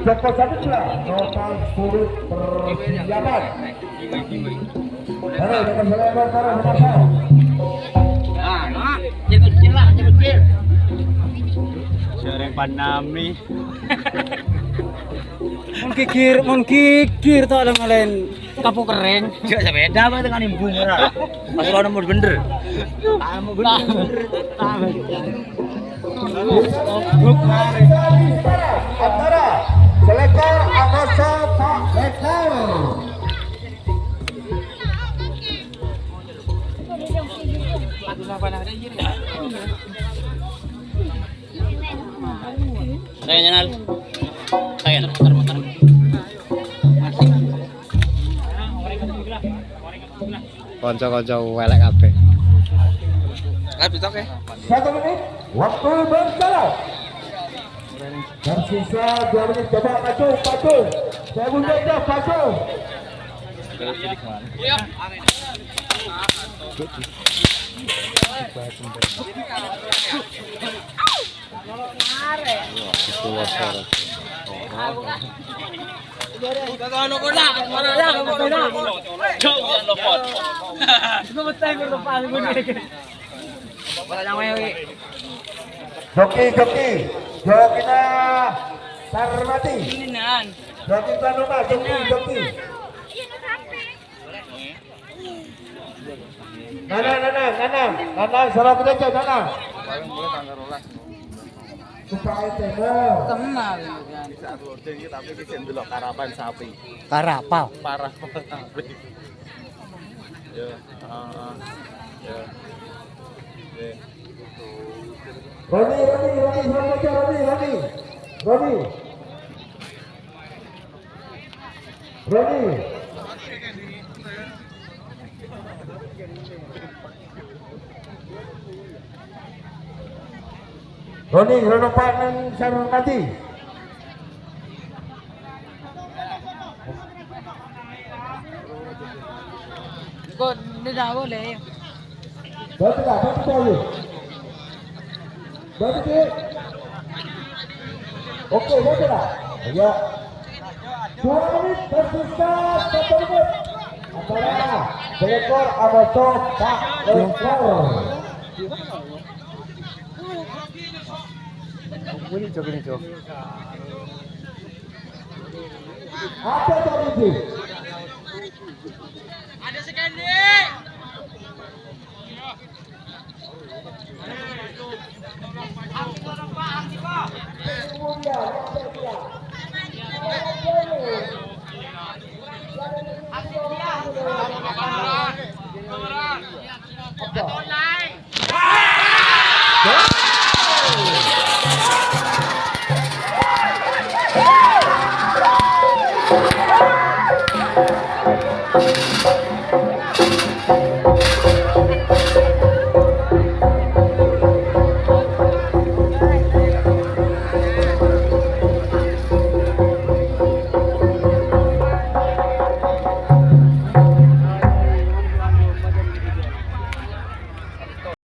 Joko Sabitla, total 10 persiapan. Ayo, jangan selewat taruh nomor. Cepet. Sering panami. Mengkikir tak ada ngalain Kapu kering. Juga beda apa dengan ibu murah. Pas lo nomor bener. Kamu bener. Antara Selekor Amoso Pak Lekor. Saya nyenal. Saya muter-muter. konco-konco welek kabeh. Habis oke. 1 menit waktu berjalan. Tersisa 2 menit, coba maju. Saya bundanya maju. Iya. Joki na Sarmati. Joki Tanuma, joki. Nanang, salah aja, Nanang. Supaya tengok. Kenal. Bisa loading tapi bisa ndelok karapan sapi. Karapal. Parah sapi. Ya, ya. Roni. Roni, Ronopan ng Sarmati. Kok tidak boleh. Berarti oke, lah. Ya. 2 menit tersisa 1 menit. Antara Selekor Amoso Pak Lekor. Ini cok. Apa tadi? Ada sekali. Apa?